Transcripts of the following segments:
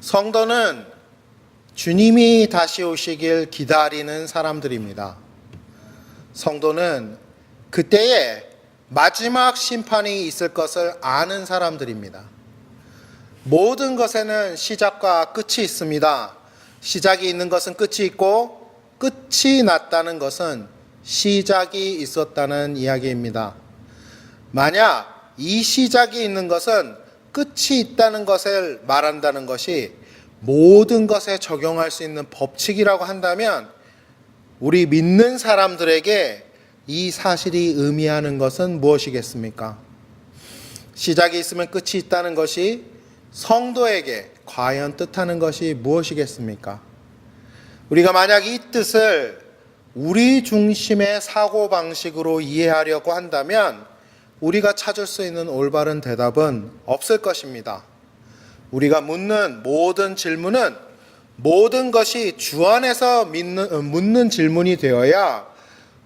성도는 주님이 다시 오시길 기다리는 사람들입니다. 성도는 그때에 마지막 심판이 있을 것을 아는 사람들입니다. 모든 것에는 시작과 끝이 있습니다. 시작이 있는 것은 끝이 있고 끝이 났다는 것은 시작이 있었다는 이야기입니다. 만약 이 시작이 있는 것은 끝이 있다는 것을 말한다는 것이 모든 것에 적용할 수 있는 법칙이라고 한다면 우리 믿는 사람들에게 이 사실이 의미하는 것은 무엇이겠습니까? 시작이 있으면 끝이 있다는 것이 성도에게 과연 뜻하는 것이 무엇이겠습니까? 우리가 만약 이 뜻을 우리 중심의 사고방식으로 이해하려고 한다면 우리가 찾을 수 있는 올바른 대답은 없을 것입니다. 우리가 묻는 모든 질문은 모든 것이 주 안에서 묻는 질문이 되어야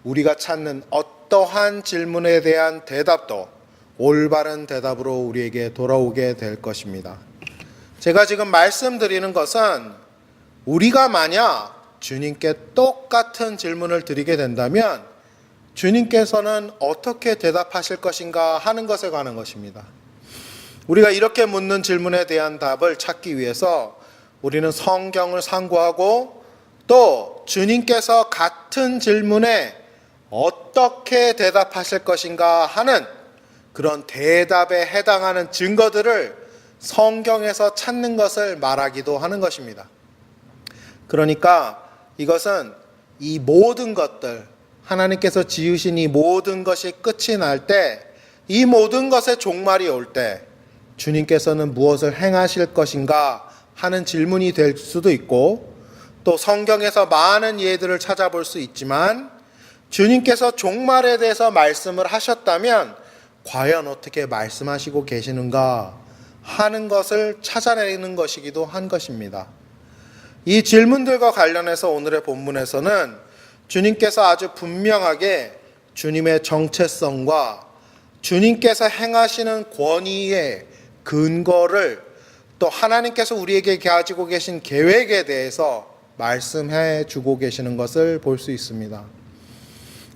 우리가 찾는 어떠한 질문에 대한 대답도 올바른 대답으로 우리에게 돌아오게 될 것입니다. 제가 지금 말씀드리는 것은 우리가 만약 주님께 똑같은 질문을 드리게 된다면 주님께서는 어떻게 대답하실 것인가 하는 것에 관한 것입니다. 우리가 이렇게 묻는 질문에 대한 답을 찾기 위해서 우리는 성경을 상고하고 또 주님께서 같은 질문에 어떻게 대답하실 것인가 하는 그런 대답에 해당하는 증거들을 성경에서 찾는 것을 말하기도 하는 것입니다. 그러니까 이것은 이 모든 것들, 하나님께서 지으신 이 모든 것이 끝이 날 때, 이 모든 것의 종말이 올 때 주님께서는 무엇을 행하실 것인가 하는 질문이 될 수도 있고, 또 성경에서 많은 예들을 찾아볼 수 있지만 주님께서 종말에 대해서 말씀을 하셨다면 과연 어떻게 말씀하시고 계시는가 하는 것을 찾아내는 것이기도 한 것입니다. 이 질문들과 관련해서 오늘의 본문에서는 주님께서 아주 분명하게 주님의 정체성과 주님께서 행하시는 권위의 근거를 또 하나님께서 우리에게 가지고 계신 계획에 대해서 말씀해 주고 계시는 것을 볼 수 있습니다.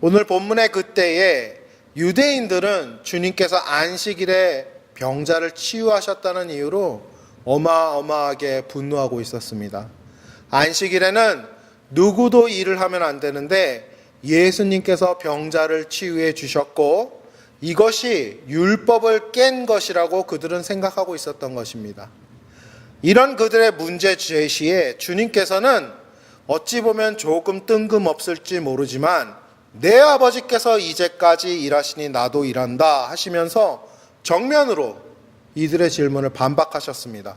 오늘 본문의 그때에 유대인들은 주님께서 안식일에 병자를 치유하셨다는 이유로 어마어마하게 분노하고 있었습니다. 안식일에는 누구도 일을 하면 안 되는데 예수님께서 병자를 치유해 주셨고 이것이 율법을 깬 것이라고 그들은 생각하고 있었던 것입니다. 이런 그들의 문제 제시에 주님께서는 어찌 보면 조금 뜬금없을지 모르지만 내 아버지께서 이제까지 일하시니 나도 일한다 하시면서 정면으로 이들의 질문을 반박하셨습니다.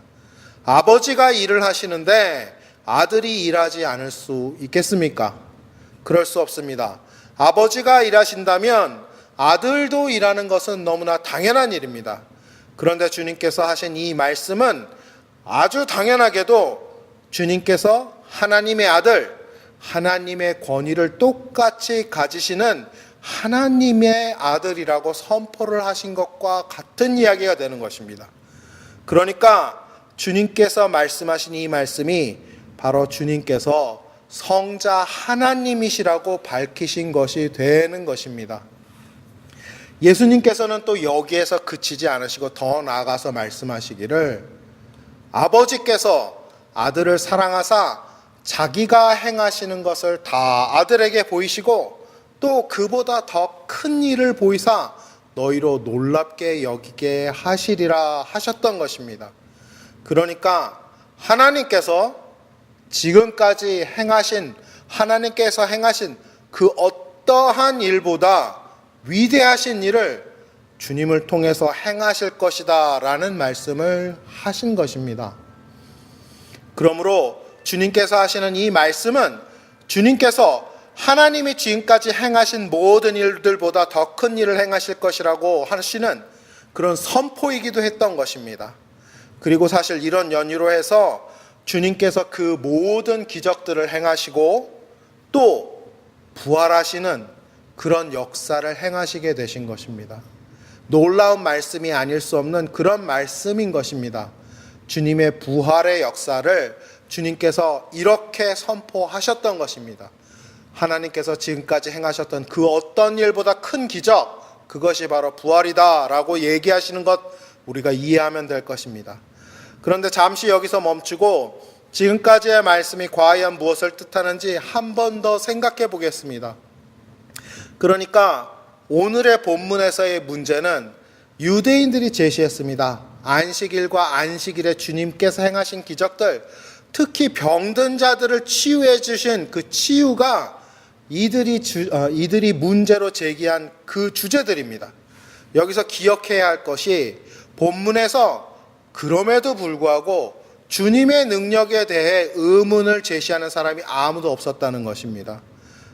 아버지가 일을 하시는데 아들이 일하지 않을 수 있겠습니까? 그럴 수 없습니다. 아버지가 일하신다면 아들도 일하는 것은 너무나 당연한 일입니다. 그런데 주님께서 하신 이 말씀은 아주 당연하게도 주님께서 하나님의 아들, 하나님의 권위를 똑같이 가지시는 하나님의 아들이라고 선포를 하신 것과 같은 이야기가 되는 것입니다. 그러니까 주님께서 말씀하신 이 말씀이 바로 주님께서 성자 하나님이시라고 밝히신 것이 되는 것입니다. 예수님께서는 또 여기에서 그치지 않으시고 더 나아가서 말씀하시기를 아버지께서 아들을 사랑하사 자기가 행하시는 것을 다 아들에게 보이시고 또 그보다 더 큰 일을 보이사 너희로 놀랍게 여기게 하시리라 하셨던 것입니다. 그러니까 하나님께서 지금까지 하나님께서 행하신 그 어떠한 일보다 위대하신 일을 주님을 통해서 행하실 것이다 라는 말씀을 하신 것입니다. 그러므로 주님께서 하시는 이 말씀은 주님께서 하나님이 지금까지 행하신 모든 일들보다 더 큰 일을 행하실 것이라고 하시는 그런 선포이기도 했던 것입니다. 그리고 사실 이런 연유로 해서 주님께서 그 모든 기적들을 행하시고 또 부활하시는 그런 역사를 행하시게 되신 것입니다. 놀라운 말씀이 아닐 수 없는 그런 말씀인 것입니다. 주님의 부활의 역사를 주님께서 이렇게 선포하셨던 것입니다. 하나님께서 지금까지 행하셨던 그 어떤 일보다 큰 기적, 그것이 바로 부활이다 라고 얘기하시는 것 우리가 이해하면 될 것입니다. 그런데 잠시 여기서 멈추고 지금까지의 말씀이 과연 무엇을 뜻하는지 한 번 더 생각해 보겠습니다. 그러니까 오늘의 본문에서의 문제는 유대인들이 제시했습니다. 안식일과 안식일에 주님께서 행하신 기적들, 특히 병든 자들을 치유해 주신 그 치유가 이들이 문제로 제기한 그 주제들입니다. 여기서 기억해야 할 것이 본문에서 그럼에도 불구하고 주님의 능력에 대해 의문을 제시하는 사람이 아무도 없었다는 것입니다.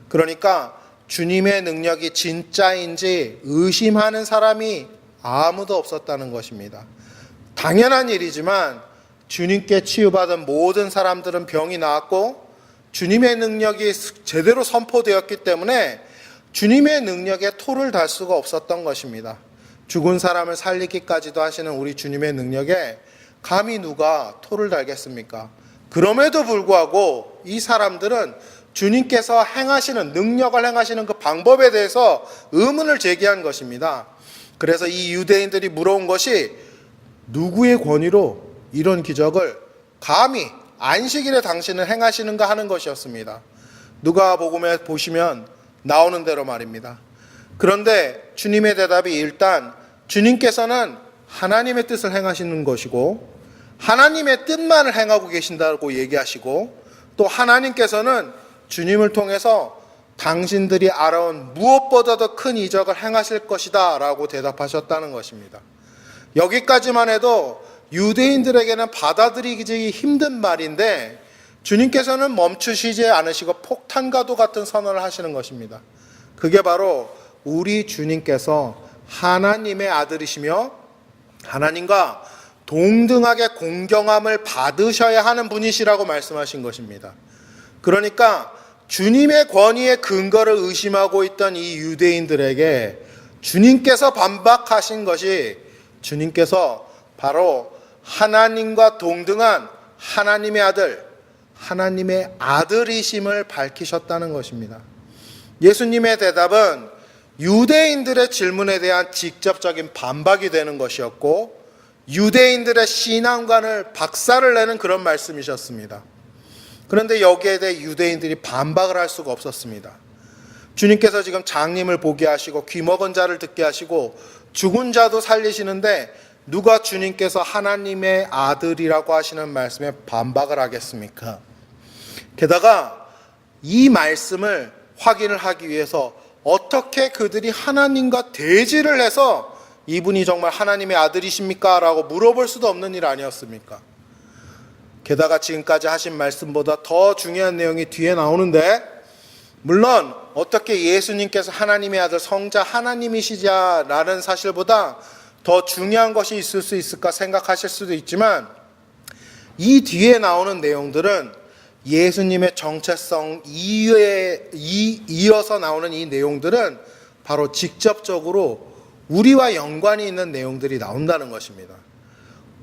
그러니까 주님의 능력이 진짜인지 의심하는 사람이 아무도 없었다는 것입니다. 당연한 일이지만 주님께 치유받은 모든 사람들은 병이 나았고 주님의 능력이 제대로 선포되었기 때문에 주님의 능력에 토를 달 수가 없었던 것입니다. 죽은 사람을 살리기까지도 하시는 우리 주님의 능력에 감히 누가 토를 달겠습니까? 그럼에도 불구하고 이 사람들은 주님께서 행하시는, 능력을 행하시는 그 방법에 대해서 의문을 제기한 것입니다. 그래서 이 유대인들이 물어온 것이 누구의 권위로 이런 기적을 감히 안식일에 당신은 행하시는가 하는 것이었습니다. 누가복음에 보시면 나오는 대로 말입니다. 그런데 주님의 대답이 일단 주님께서는 하나님의 뜻을 행하시는 것이고 하나님의 뜻만을 행하고 계신다고 얘기하시고 또 하나님께서는 주님을 통해서 당신들이 알아온 무엇보다도 큰 이적을 행하실 것이다 라고 대답하셨다는 것입니다. 여기까지만 해도 유대인들에게는 받아들이기 힘든 말인데 주님께서는 멈추시지 않으시고 폭탄과도 같은 선언을 하시는 것입니다. 그게 바로 우리 주님께서 하나님의 아들이시며 하나님과 동등하게 공경함을 받으셔야 하는 분이시라고 말씀하신 것입니다. 그러니까 주님의 권위의 근거를 의심하고 있던 이 유대인들에게 주님께서 반박하신 것이 주님께서 바로 하나님과 동등한 하나님의 아들, 하나님의 아들이심을 밝히셨다는 것입니다. 예수님의 대답은 유대인들의 질문에 대한 직접적인 반박이 되는 것이었고 유대인들의 신앙관을 박살을 내는 그런 말씀이셨습니다. 그런데 여기에 대해 유대인들이 반박을 할 수가 없었습니다. 주님께서 지금 장님을 보게 하시고 귀먹은 자를 듣게 하시고 죽은 자도 살리시는데 누가 주님께서 하나님의 아들이라고 하시는 말씀에 반박을 하겠습니까? 게다가 이 말씀을 확인을 하기 위해서 어떻게 그들이 하나님과 대지를 해서 이분이 정말 하나님의 아들이십니까? 라고 물어볼 수도 없는 일 아니었습니까? 게다가 지금까지 하신 말씀보다 더 중요한 내용이 뒤에 나오는데 물론 어떻게 예수님께서 하나님의 아들 성자 하나님이시자라는 사실보다 더 중요한 것이 있을 수 있을까 생각하실 수도 있지만 이 뒤에 나오는 내용들은 예수님의 정체성 이어서 나오는 이 내용들은 바로 직접적으로 우리와 연관이 있는 내용들이 나온다는 것입니다.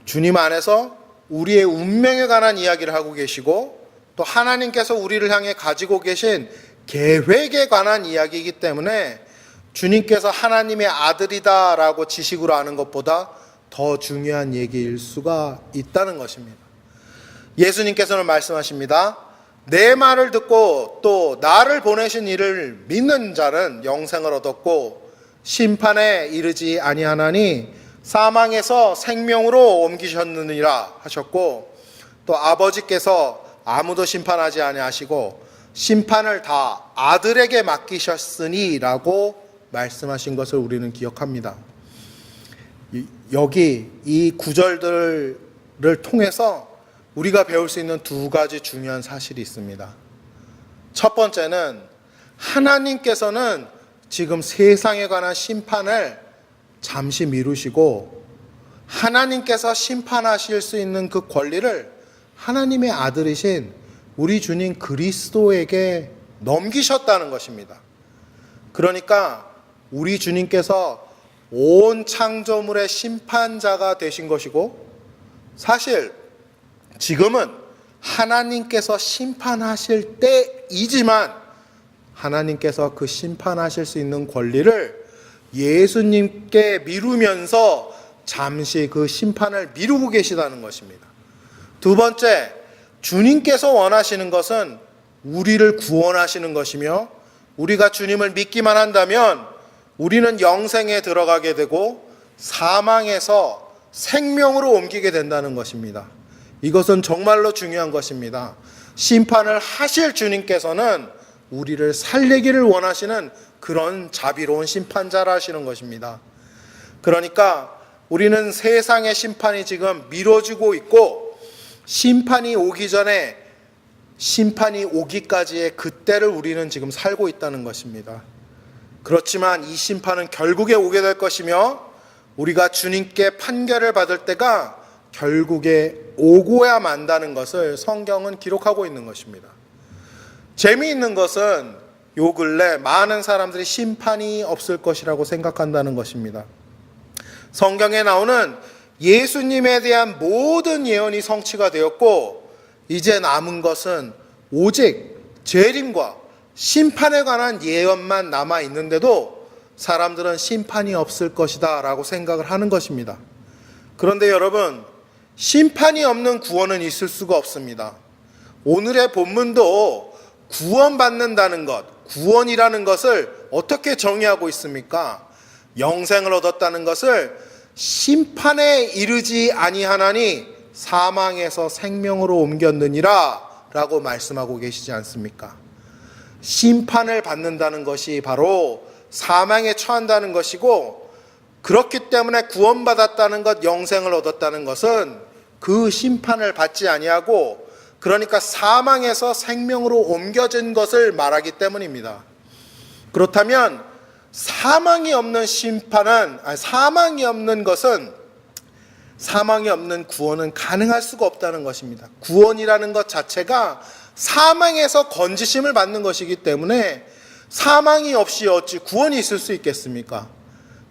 주님 안에서 우리의 운명에 관한 이야기를 하고 계시고 또 하나님께서 우리를 향해 가지고 계신 계획에 관한 이야기이기 때문에 주님께서 하나님의 아들이다라고 지식으로 아는 것보다 더 중요한 얘기일 수가 있다는 것입니다. 예수님께서는 말씀하십니다. 내 말을 듣고 또 나를 보내신 이를 믿는 자는 영생을 얻었고 심판에 이르지 아니하나니 사망에서 생명으로 옮기셨느니라 하셨고 또 아버지께서 아무도 심판하지 아니하시고 심판을 다 아들에게 맡기셨으니 라고 말씀하신 것을 우리는 기억합니다. 여기 이 구절들을 통해서 우리가 배울 수 있는 두 가지 중요한 사실이 있습니다. 첫 번째는 하나님께서는 지금 세상에 관한 심판을 잠시 미루시고 하나님께서 심판하실 수 있는 그 권리를 하나님의 아들이신 우리 주님 그리스도에게 넘기셨다는 것입니다. 그러니까 우리 주님께서 온 창조물의 심판자가 되신 것이고 사실 지금은 하나님께서 심판하실 때이지만 하나님께서 그 심판하실 수 있는 권리를 예수님께 미루면서 잠시 그 심판을 미루고 계시다는 것입니다. 두 번째, 주님께서 원하시는 것은 우리를 구원하시는 것이며 우리가 주님을 믿기만 한다면 우리는 영생에 들어가게 되고 사망에서 생명으로 옮기게 된다는 것입니다. 이것은 정말로 중요한 것입니다. 심판을 하실 주님께서는 우리를 살리기를 원하시는 그런 자비로운 심판자라시는 것입니다. 그러니까 우리는 세상의 심판이 지금 미뤄지고 있고 심판이 오기 전에 심판이 오기까지의 그때를 우리는 지금 살고 있다는 것입니다. 그렇지만 이 심판은 결국에 오게 될 것이며 우리가 주님께 판결을 받을 때가 결국에 오고야 만다는 것을 성경은 기록하고 있는 것입니다. 재미있는 것은 요 근래 많은 사람들이 심판이 없을 것이라고 생각한다는 것입니다. 성경에 나오는 예수님에 대한 모든 예언이 성취가 되었고 이제 남은 것은 오직 재림과 심판에 관한 예언만 남아 있는데도 사람들은 심판이 없을 것이다 라고 생각을 하는 것입니다. 그런데 여러분, 심판이 없는 구원은 있을 수가 없습니다. 오늘의 본문도 구원받는다는 것, 구원이라는 것을 어떻게 정의하고 있습니까? 영생을 얻었다는 것을 심판에 이르지 아니하나니 사망에서 생명으로 옮겼느니라 라고 말씀하고 계시지 않습니까? 심판을 받는다는 것이 바로 사망에 처한다는 것이고, 그렇기 때문에 구원받았다는 것, 영생을 얻었다는 것은 그 심판을 받지 아니하고 그러니까 사망에서 생명으로 옮겨진 것을 말하기 때문입니다. 그렇다면 사망이 없는 사망이 없는 것은, 사망이 없는 구원은 가능할 수가 없다는 것입니다. 구원이라는 것 자체가 사망에서 건지심을 받는 것이기 때문에 사망이 없이 어찌 구원이 있을 수 있겠습니까?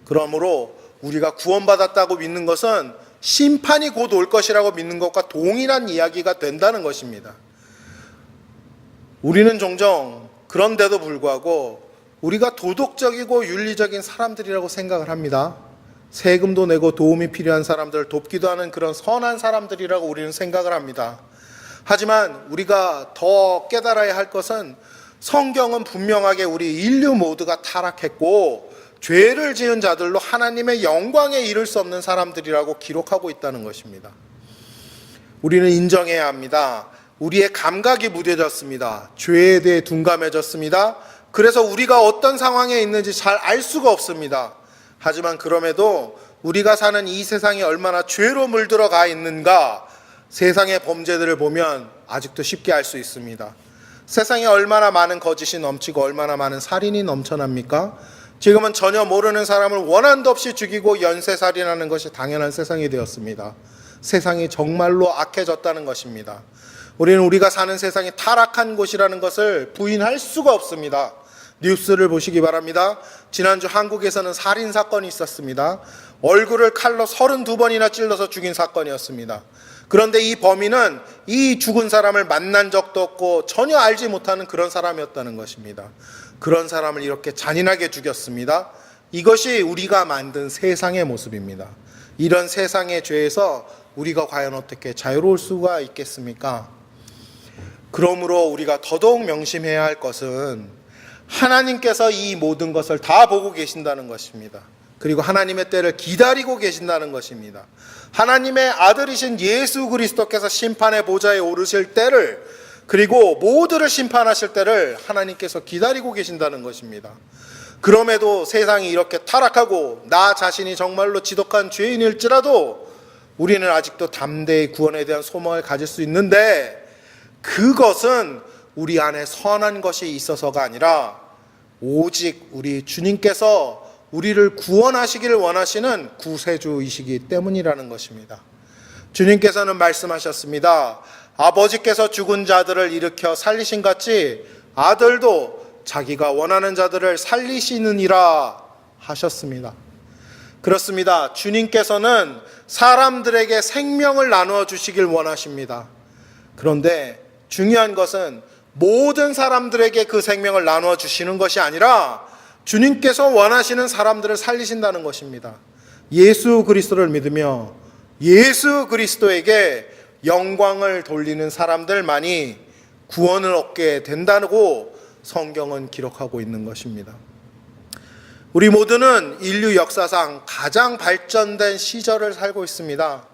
그러므로 우리가 구원받았다고 믿는 것은 심판이 곧 올 것이라고 믿는 것과 동일한 이야기가 된다는 것입니다. 우리는 종종 그런데도 불구하고 우리가 도덕적이고 윤리적인 사람들이라고 생각을 합니다. 세금도 내고 도움이 필요한 사람들을 돕기도 하는 그런 선한 사람들이라고 우리는 생각을 합니다. 하지만 우리가 더 깨달아야 할 것은 성경은 분명하게 우리 인류 모두가 타락했고 죄를 지은 자들로 하나님의 영광에 이를 수 없는 사람들이라고 기록하고 있다는 것입니다. 우리는 인정해야 합니다. 우리의 감각이 무뎌졌습니다. 죄에 대해 둔감해졌습니다. 그래서 우리가 어떤 상황에 있는지 잘 알 수가 없습니다. 하지만 그럼에도 우리가 사는 이 세상이 얼마나 죄로 물들어가 있는가, 세상의 범죄들을 보면 아직도 쉽게 알 수 있습니다. 세상에 얼마나 많은 거짓이 넘치고 얼마나 많은 살인이 넘쳐납니까? 지금은 전혀 모르는 사람을 원한도 없이 죽이고 연쇄살인하는 것이 당연한 세상이 되었습니다. 세상이 정말로 악해졌다는 것입니다. 우리는 우리가 사는 세상이 타락한 곳이라는 것을 부인할 수가 없습니다. 뉴스를 보시기 바랍니다. 지난주 한국에서는 살인사건이 있었습니다. 얼굴을 칼로 32번이나 찔러서 죽인 사건이었습니다. 그런데 이 범인은 이 죽은 사람을 만난 적도 없고 전혀 알지 못하는 그런 사람이었다는 것입니다. 그런 사람을 이렇게 잔인하게 죽였습니다. 이것이 우리가 만든 세상의 모습입니다. 이런 세상의 죄에서 우리가 과연 어떻게 자유로울 수가 있겠습니까? 그러므로 우리가 더더욱 명심해야 할 것은 하나님께서 이 모든 것을 다 보고 계신다는 것입니다. 그리고 하나님의 때를 기다리고 계신다는 것입니다. 하나님의 아들이신 예수 그리스도께서 심판의 보좌에 오르실 때를, 그리고 모두를 심판하실 때를 하나님께서 기다리고 계신다는 것입니다. 그럼에도 세상이 이렇게 타락하고 나 자신이 정말로 지독한 죄인일지라도 우리는 아직도 담대히 구원에 대한 소망을 가질 수 있는데, 그것은 우리 안에 선한 것이 있어서가 아니라 오직 우리 주님께서 우리를 구원하시기를 원하시는 구세주이시기 때문이라는 것입니다. 주님께서는 말씀하셨습니다. 아버지께서 죽은 자들을 일으켜 살리신 같이 아들도 자기가 원하는 자들을 살리시느니라 하셨습니다. 그렇습니다. 주님께서는 사람들에게 생명을 나누어 주시길 원하십니다. 그런데 중요한 것은 모든 사람들에게 그 생명을 나누어 주시는 것이 아니라 주님께서 원하시는 사람들을 살리신다는 것입니다. 예수 그리스도를 믿으며 예수 그리스도에게 영광을 돌리는 사람들만이 구원을 얻게 된다고 성경은 기록하고 있는 것입니다. 우리 모두는 인류 역사상 가장 발전된 시절을 살고 있습니다.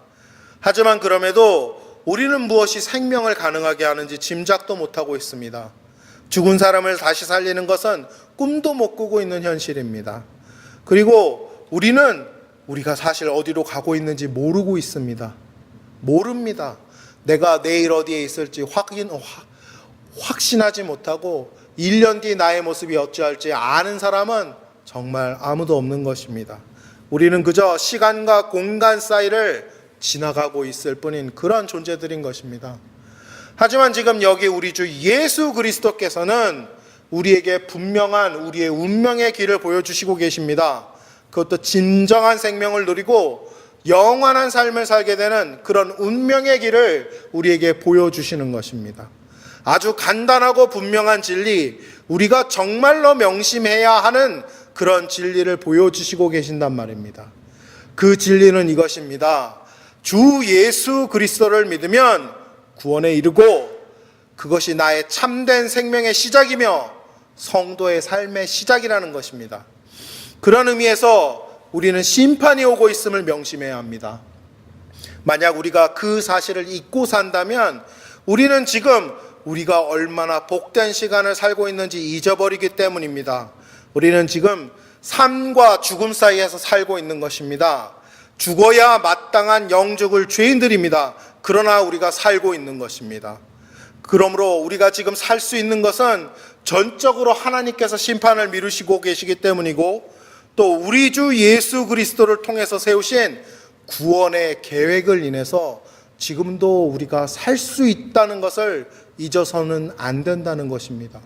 하지만 그럼에도 우리는 무엇이 생명을 가능하게 하는지 짐작도 못하고 있습니다. 죽은 사람을 다시 살리는 것은 꿈도 못 꾸고 있는 현실입니다. 그리고 우리가 사실 어디로 가고 있는지 모르고 있습니다. 모릅니다. 내가 내일 어디에 있을지 확신하지 못하고 1년 뒤 나의 모습이 어찌할지 아는 사람은 정말 아무도 없는 것입니다. 우리는 그저 시간과 공간 사이를 지나가고 있을 뿐인 그런 존재들인 것입니다. 하지만 지금 여기 우리 주 예수 그리스도께서는 우리에게 분명한 우리의 운명의 길을 보여주시고 계십니다. 그것도 진정한 생명을 누리고 영원한 삶을 살게 되는 그런 운명의 길을 우리에게 보여주시는 것입니다. 아주 간단하고 분명한 진리, 우리가 정말로 명심해야 하는 그런 진리를 보여주시고 계신단 말입니다. 그 진리는 이것입니다. 주 예수 그리스도를 믿으면 구원에 이르고 그것이 나의 참된 생명의 시작이며 성도의 삶의 시작이라는 것입니다. 그런 의미에서 우리는 심판이 오고 있음을 명심해야 합니다. 만약 우리가 그 사실을 잊고 산다면 우리는 지금 우리가 얼마나 복된 시간을 살고 있는지 잊어버리기 때문입니다. 우리는 지금 삶과 죽음 사이에서 살고 있는 것입니다. 죽어야 마땅한 영죽을 죄인들입니다. 그러나 우리가 살고 있는 것입니다. 그러므로 우리가 지금 살 수 있는 것은 전적으로 하나님께서 심판을 미루시고 계시기 때문이고 또 우리 주 예수 그리스도를 통해서 세우신 구원의 계획을 인해서 지금도 우리가 살 수 있다는 것을 잊어서는 안 된다는 것입니다.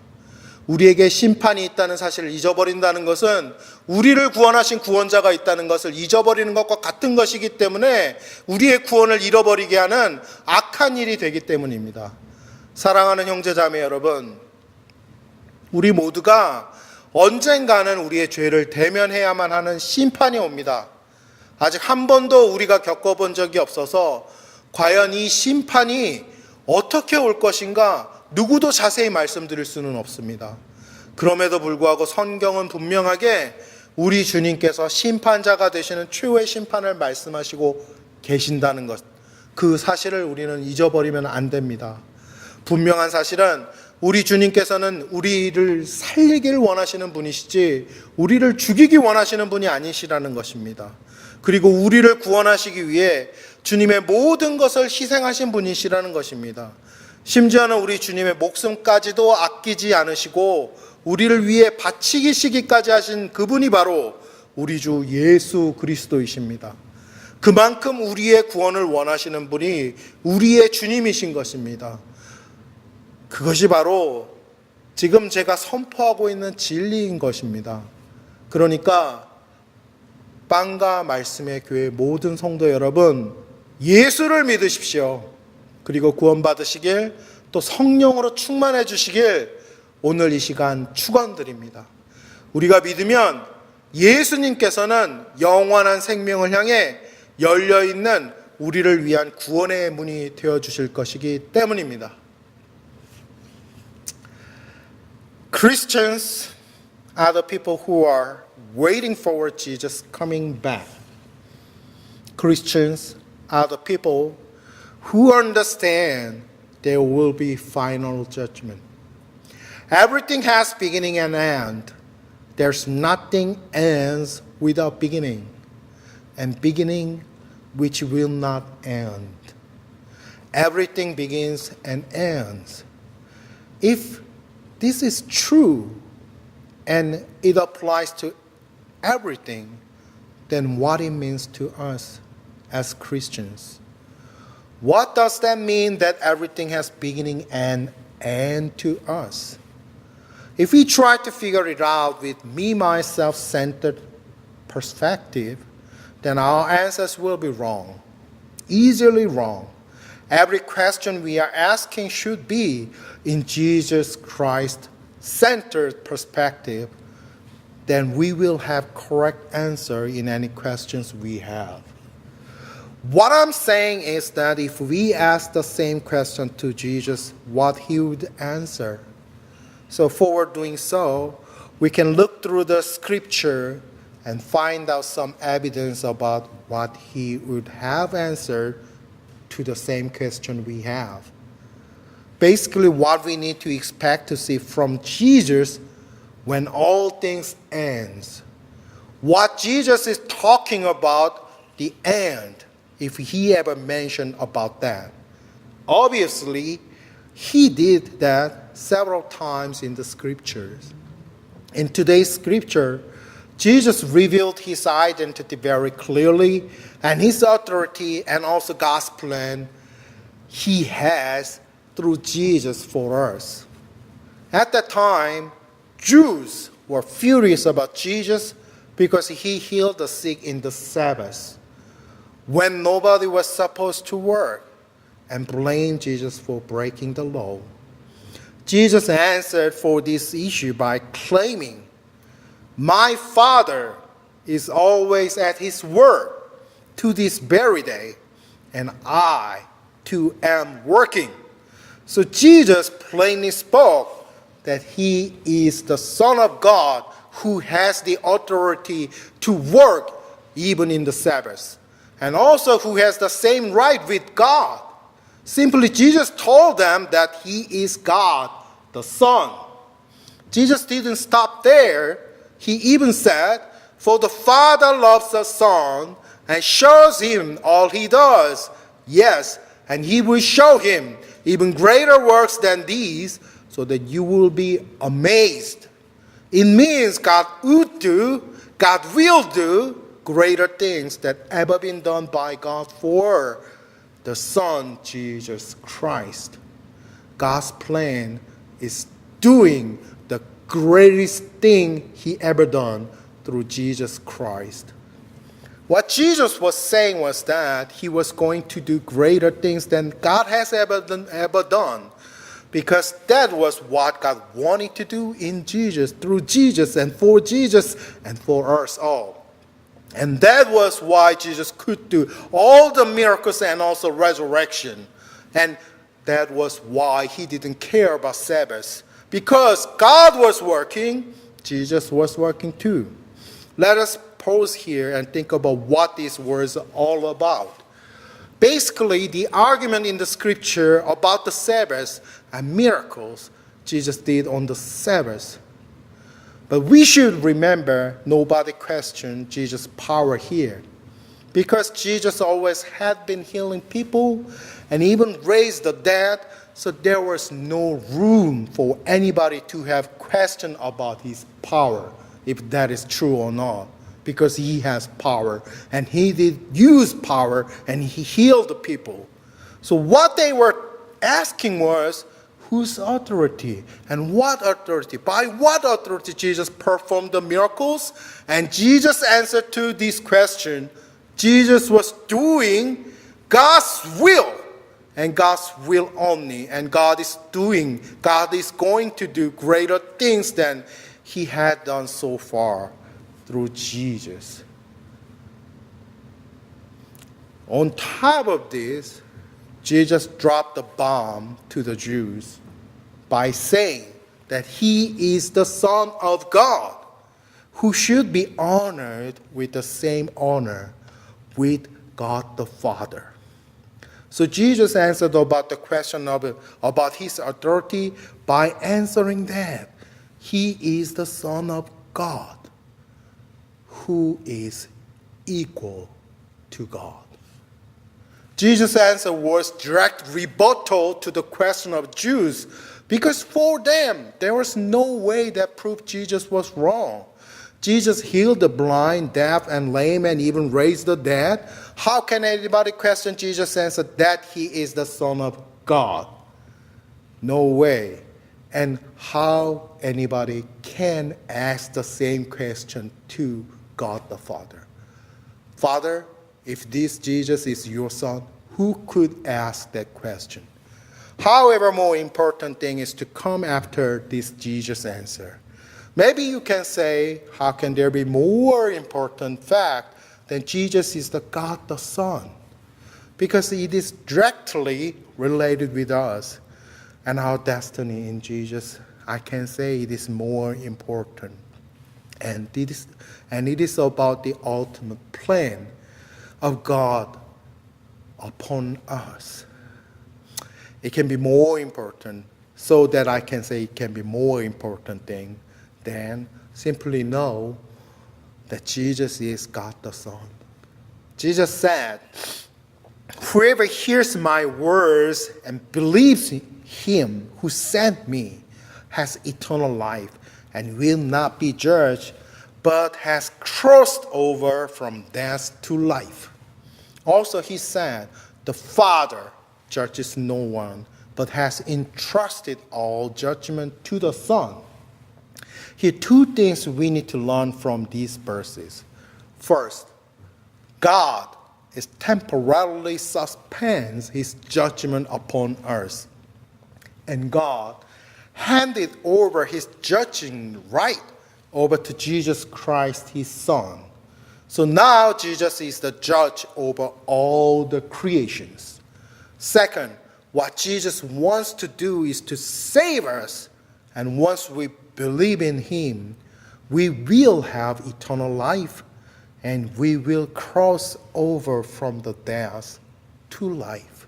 우리에게 심판이 있다는 사실을 잊어버린다는 것은 우리를 구원하신 구원자가 있다는 것을 잊어버리는 것과 같은 것이기 때문에 우리의 구원을 잃어버리게 하는 악한 일이 되기 때문입니다. 사랑하는 형제자매 여러분, 우리 모두가 언젠가는 우리의 죄를 대면해야만 하는 심판이 옵니다. 아직 한 번도 우리가 겪어본 적이 없어서 과연 이 심판이 어떻게 올 것인가 누구도 자세히 말씀드릴 수는 없습니다. 그럼에도 불구하고 성경은 분명하게 우리 주님께서 심판자가 되시는 최후의 심판을 말씀하시고 계신다는 것, 그 사실을 우리는 잊어버리면 안 됩니다. 분명한 사실은 우리 주님께서는 우리를 살리기를 원하시는 분이시지 우리를 죽이기 원하시는 분이 아니시라는 것입니다. 그리고 우리를 구원하시기 위해 주님의 모든 것을 희생하신 분이시라는 것입니다. 심지어는 우리 주님의 목숨까지도 아끼지 않으시고 우리를 위해 바치시기까지 하신 그분이 바로 우리 주 예수 그리스도이십니다. 그만큼 우리의 구원을 원하시는 분이 우리의 주님이신 것입니다. 그것이 바로 지금 제가 선포하고 있는 진리인 것입니다. 그러니까 빵과 말씀의 교회 모든 성도 여러분, 예수를 믿으십시오. 그리고 구원받으시길, 또 성령으로 충만해 주시길 오늘 이 시간 축원드립니다. 우리가 믿으면 예수님께서는 영원한 생명을 향해 열려있는 우리를 위한 구원의 문이 되어주실 것이기 때문입니다. Christians are the people who are waiting for Jesus coming back. Christians are the people who understand there will be final judgment. Everything has beginning and end. There's nothing ends without beginning, and beginning which will not end. Everything begins and ends. If this is true and it applies to everything, then what it means to us as Christians? What does that mean that everything has beginning and end to us? If we try to figure it out with me, myself centered perspective, then our answers will be wrong, easily wrong. every question we are asking should be in Jesus Christ-centered perspective, then we will have correct answer in any questions we have. What I'm saying is that if we ask the same question to Jesus, what he would answer. So for doing so, we can look through the scripture and find out some evidence about what he would have answered to the same question we have. Basically, what we need to expect to see from Jesus when all things ends. What Jesus is talking about, the end, if he ever mentioned about that. Obviously, he did that several times in the scriptures. In today's scripture, Jesus revealed his identity very clearly, and his authority and also God's plan he has through Jesus for us. At that time, Jews were furious about Jesus because he healed the sick in the Sabbath, when nobody was supposed to work, and blamed Jesus for breaking the law. Jesus answered for this issue by claiming, "My Father is always at his work to this very day, and I too am working." So Jesus plainly spoke that he is the Son of God who has the authority to work even in the Sabbath, and also who has the same right with God. Simply, Jesus told them that he is God, the Son. Jesus didn't stop there. He even said, "For the Father loves the Son and shows him all he does. Yes, and he will show him even greater works than these, so that you will be amazed." It means God will do greater things that ever been done by God for the Son, Jesus Christ. God's plan is doing the greatest thing he ever done through Jesus Christ. What Jesus was saying was that he was going to do greater things than God has ever done, because that was what God wanted to do in Jesus, through Jesus, and for us all. And that was why Jesus could do all the miracles and also resurrection. And that was why he didn't care about Sabbath. Because God was working, Jesus was working too. Let us pause here and think about what these words are all about. Basically, the argument in the scripture about the Sabbath and miracles Jesus did on the Sabbath. But we should remember nobody questioned Jesus' power here, because Jesus always had been healing people and even raised the dead, so there was no room for anybody to have question about his power, if that is true or not, because he has power and he did use power and he healed the people. So what they were asking was, whose authority and what authority? By what authority Jesus performed the miracles? And Jesus answered to this question. Jesus was doing God's will, and God's will only. And God is going to do greater things than he had done so far through Jesus. On top of this, Jesus dropped the bomb to the Jews by saying that he is the Son of God, who should be honored with the same honor with God the Father. So Jesus answered about the question about his authority by answering that he is the Son of God, who is equal to God. Jesus' answer was direct rebuttal to the question of Jews, because for them, there was no way that proved Jesus was wrong. Jesus healed the blind, deaf, and lame, and even raised the dead. How can anybody question Jesus' answer that he is the Son of God? No way. And how anybody can ask the same question to God the Father? Father, if this Jesus is your Son, Who could ask that question? However, more important thing is to come after this Jesus answer. Maybe you can say, how can there be more important fact than Jesus is the God the Son? Because it is directly related with us and our destiny in Jesus. I can say it is more important. And it is about the ultimate plan of God upon us. It can be more important, so that I can say it can be more important thing than simply know that Jesus is God the Son. Jesus said, whoever hears my words and believes him who sent me has eternal life and will not be judged, but has crossed over from death to life. Also he said, the Father judges no one, but has entrusted all judgment to the Son. Here are two things we need to learn from these verses. First, God is temporarily suspends his judgment upon us. And God handed over his judging right over to Jesus Christ, his Son. So now Jesus is the judge over all the creations. Second, what Jesus wants to do is to save us. And once we believe in him, we will have eternal life. And we will cross over from the death to life.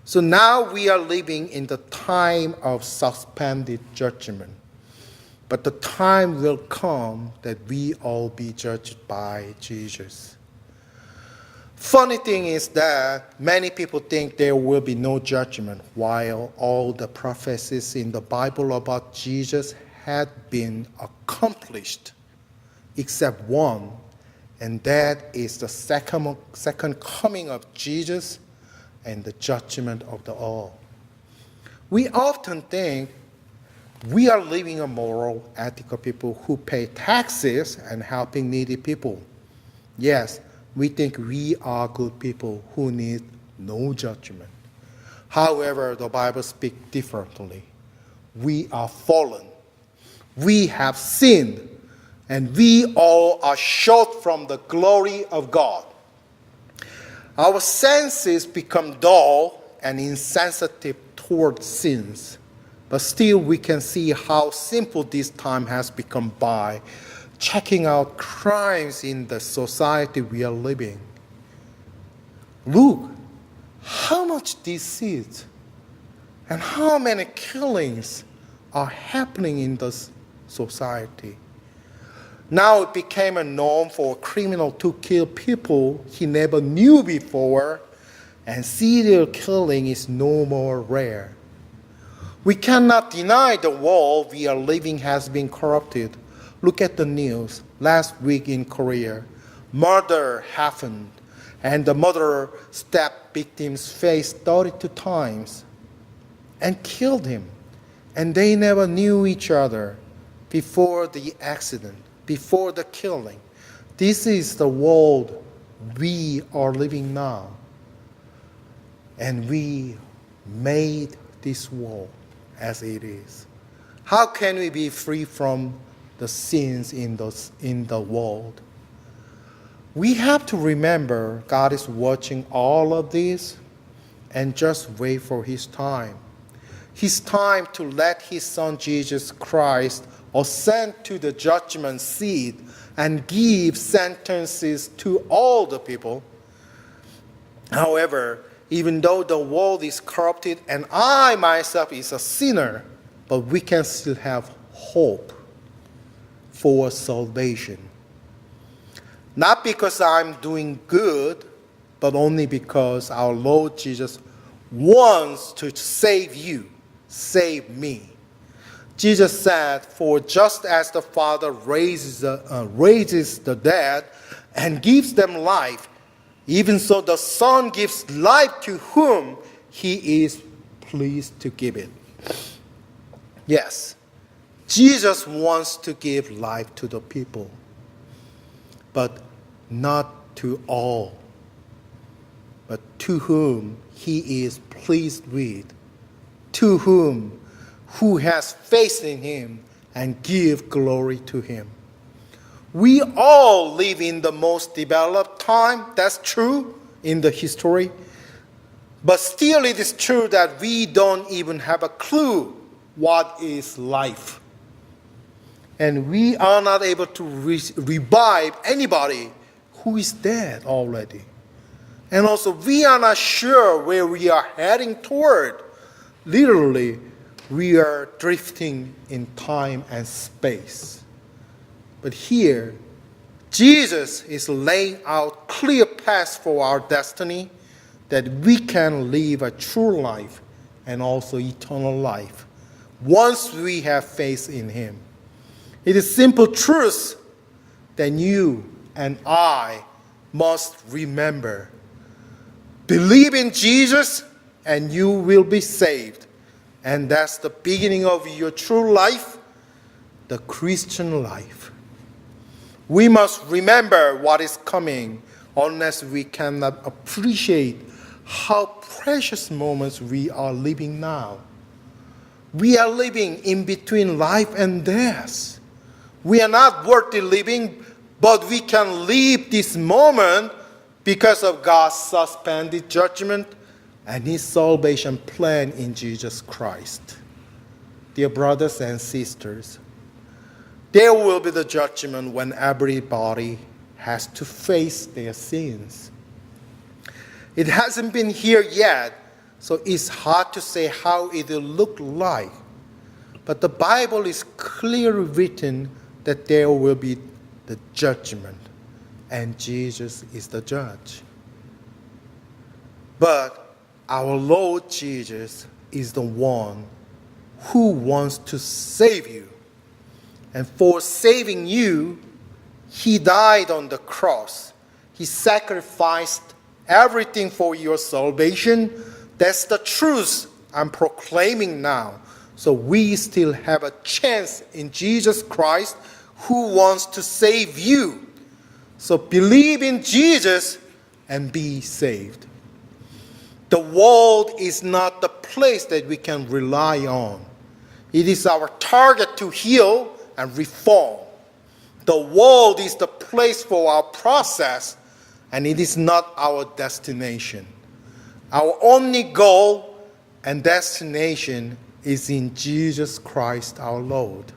So now we are living in the time of suspended judgment. But the time will come that we all be judged by Jesus. Funny thing is that many people think there will be no judgment, while all the prophecies in the Bible about Jesus had been accomplished, except one, and that is the second coming of Jesus and the judgment of the all. We often think we are living a moral, ethical people who pay taxes and helping needy people. Yes, we think we are good people who need no judgment. However, the Bible speaks differently. We are fallen. We have sinned. And we all are short from the glory of God. Our senses become dull and insensitive toward sins. But still we can see how simple this time has become by checking out crimes in the society we are living. Look, how much deceit and how many killings are happening in this society. Now it became a norm for a criminal to kill people he never knew before, and serial killing is no more rare. We cannot deny the world we are living has been corrupted. Look at the news. Last week in Korea, murder happened, and the murderer stabbed victim's face 32 times and killed him. And they never knew each other before the accident, before the killing. This is the world we are living now. And we made this world as it is. How can we be free from the sins in the world? We have to remember God is watching all of this and just wait for his time. His time to let his Son Jesus Christ ascend to the judgment seat and give sentences to all the people. However, even though the world is corrupted and I myself is a sinner, but we can still have hope for salvation. Not because I'm doing good, but only because our Lord Jesus wants to save you, save me. Jesus said, for just as the Father raises the dead and gives them life, even so the Son gives life to whom he is pleased to give it. Yes, Jesus wants to give life to the people, but not to all. but to whom he is pleased with, to whom who has faith in him and give glory to him. We all live in the most developed time, that's true in the history, but still it is true that we don't even have a clue what is life. And we are not able to revive anybody who is dead already. And also we are not sure where we are heading toward. Literally, we are drifting in time and space. But here, Jesus is laying out clear paths for our destiny that we can live a true life and also eternal life once we have faith in him. It is simple truth that you and I must remember. Believe in Jesus and you will be saved. And that's the beginning of your true life, the Christian life. We must remember what is coming unless we cannot appreciate how precious moments we are living now. We are living in between life and death. We are not worthy living, but we can live this moment because of God's suspended judgment and his salvation plan in Jesus Christ. Dear brothers and sisters, there will be the judgment when everybody has to face their sins. It hasn't been here yet, so it's hard to say how it will look like. But the Bible is clearly written that there will be the judgment, and Jesus is the judge. But our Lord Jesus is the one who wants to save you. And for saving you, he died on the cross. He sacrificed everything for your salvation. That's the truth I'm proclaiming now. So we still have a chance in Jesus Christ who wants to save you. So believe in Jesus and be saved. The world is not the place that we can rely on. It is our target to heal and reform. The world is the place for our process, and it is not our destination. Our only goal and destination is in Jesus Christ our Lord.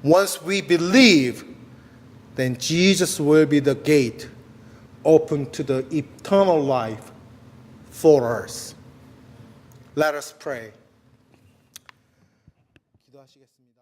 Once we believe, then Jesus will be the gate open to the eternal life for us. Let us pray. 기도하시겠습니다.